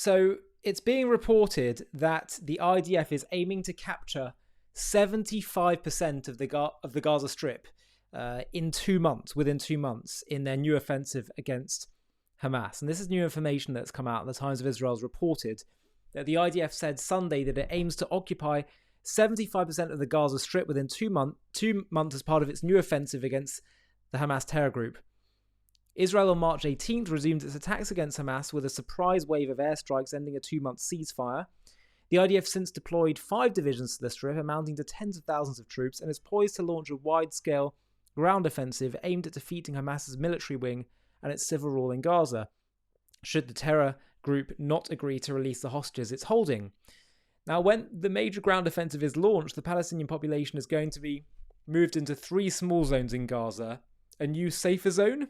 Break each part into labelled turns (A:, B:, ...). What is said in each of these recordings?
A: So it's being reported that the IDF is aiming to capture 75% of the Gaza Strip within 2 months, in their new offensive against Hamas. And this is new information that's come out. The Times of Israel's reported that the IDF said Sunday that it aims to occupy 75% of the Gaza Strip within 2 months as part of its new offensive against the Hamas terror group. Israel on March 18th resumed its attacks against Hamas with a surprise wave of airstrikes ending a 2-month ceasefire. The IDF since deployed 5 divisions to the Strip, amounting to tens of thousands of troops, and is poised to launch a wide-scale ground offensive aimed at defeating Hamas's military wing and its civil rule in Gaza, should the terror group not agree to release the hostages it's holding. Now, when the major ground offensive is launched, the Palestinian population is going to be moved into 3 small zones in Gaza: a new safer zone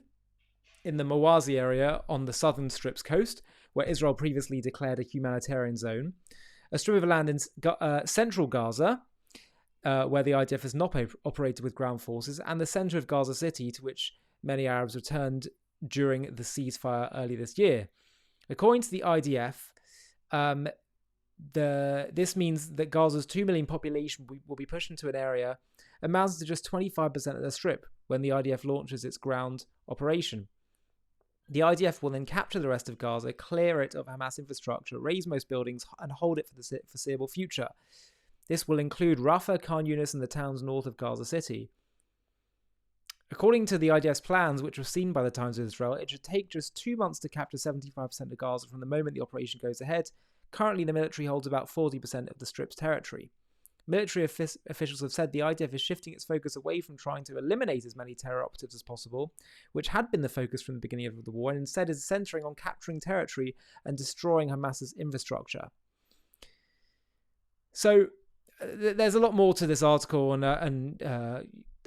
A: in the Mawazi area on the southern Strip's coast, where Israel previously declared a humanitarian zone, a strip of land in central Gaza, where the IDF has not operated with ground forces, and the centre of Gaza City, to which many Arabs returned during the ceasefire early this year. According to the IDF, this means that Gaza's 2 million population will be pushed into an area amounting to just 25% of the Strip when the IDF launches its ground operation. The IDF will then capture the rest of Gaza, clear it of Hamas infrastructure, raze most buildings, and hold it for the foreseeable future. This will include Rafah, Khan Yunis, and the towns north of Gaza City. According to the IDF's plans, which were seen by the Times of Israel, it should take just 2 months to capture 75% of Gaza from the moment the operation goes ahead. Currently, the military holds about 40% of the Strip's territory. Military officials have said the IDF is shifting its focus away from trying to eliminate as many terror operatives as possible, which had been the focus from the beginning of the war, and instead is centering on capturing territory and destroying Hamas's infrastructure. So there's a lot more to this article and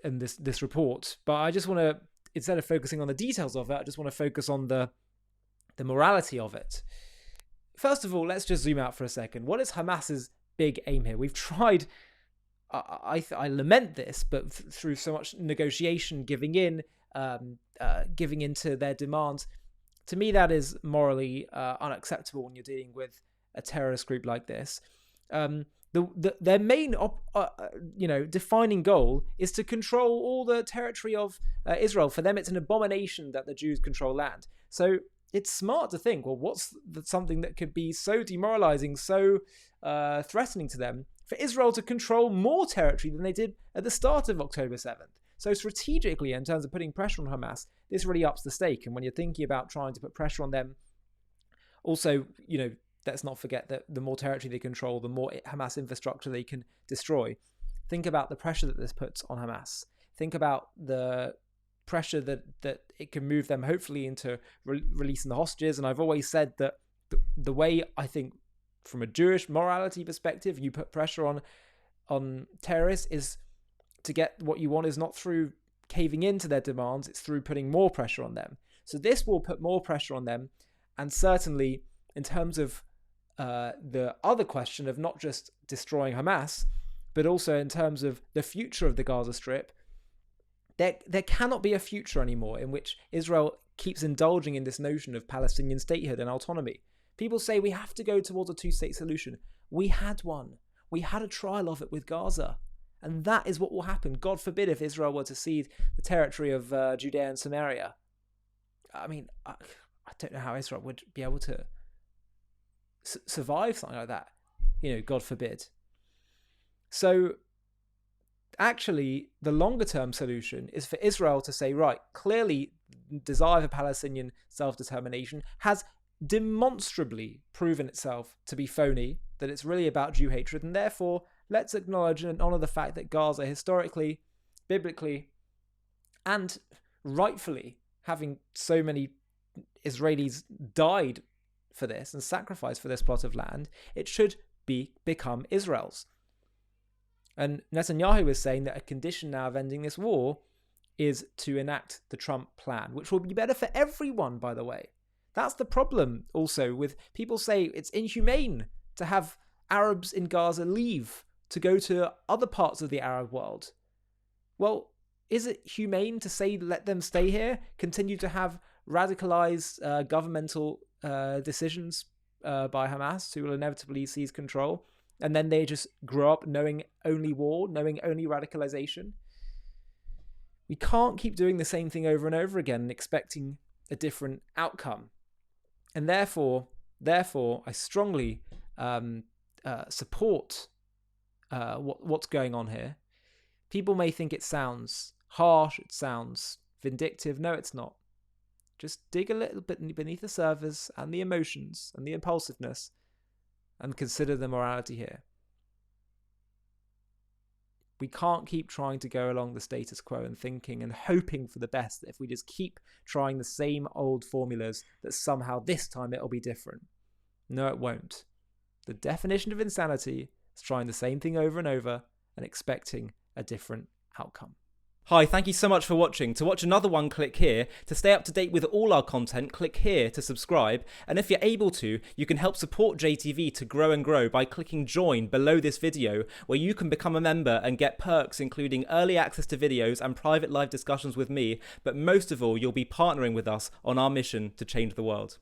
A: this report, but I just want to, instead of focusing on the details of it, I just want to focus on the morality of it. First of all, let's just zoom out for a second. What is Hamas's big aim here? We've tried, I lament this, but through so much negotiation, giving in to their demands, to me that is morally unacceptable when you're dealing with a terrorist group like this. Their main defining goal is to control all the territory of Israel. For them, it's an abomination that the Jews control land. So it's smart to think, well, what's something that could be so demoralizing, so threatening to them, for Israel to control more territory than they did at the start of October 7th. So strategically, in terms of putting pressure on Hamas, this really ups the stake. And when you're thinking about trying to put pressure on them, also, let's not forget that the more territory they control, the more Hamas infrastructure they can destroy. Think about the pressure that this puts on Hamas. Think about the pressure that it can move them, hopefully, into releasing the hostages. And I've always said that the way, I think, from a Jewish morality perspective, you put pressure on terrorists is to get what you want is not through caving into their demands, it's through putting more pressure on them. So this will put more pressure on them. And certainly, in terms of the other question of not just destroying Hamas, but also in terms of the future of the Gaza Strip, there cannot be a future anymore in which Israel keeps indulging in this notion of Palestinian statehood and autonomy. People say we have to go towards a 2-state solution. We had one. We had a trial of it with Gaza. And that is what will happen. God forbid if Israel were to cede the territory of Judea and Samaria. I mean, I don't know how Israel would be able to survive something like that. God forbid. So actually, the longer-term solution is for Israel to say, right, clearly desire for Palestinian self-determination has demonstrably proven itself to be phony, that it's really about Jew hatred, and therefore let's acknowledge and honor the fact that Gaza historically, biblically, and rightfully, having so many Israelis died for this and sacrificed for this plot of land, it should become Israel's. And Netanyahu is saying that a condition now of ending this war is to enact the Trump plan, which will be better for everyone, by the way. That's the problem also with people say it's inhumane to have Arabs in Gaza leave to go to other parts of the Arab world. Well, is it humane to say let them stay here, continue to have radicalized governmental decisions by Hamas, who will inevitably seize control, and then they just grow up knowing only war, knowing only radicalization. We can't keep doing the same thing over and over again and expecting a different outcome. And therefore, I strongly support what's going on here. People may think it sounds harsh, it sounds vindictive. No, it's not. Just dig a little bit beneath the surface and the emotions and the impulsiveness and consider the morality here. We can't keep trying to go along the status quo and thinking and hoping for the best that if we just keep trying the same old formulas that somehow this time it'll be different. No, it won't. The definition of insanity is trying the same thing over and over and expecting a different outcome.
B: Hi, thank you so much for watching. To watch another one, click here. To stay up to date with all our content, click here to subscribe. And if you're able to, you can help support JTV to grow and grow by clicking join below this video, where you can become a member and get perks including early access to videos and private live discussions with me. But most of all, you'll be partnering with us on our mission to change the world.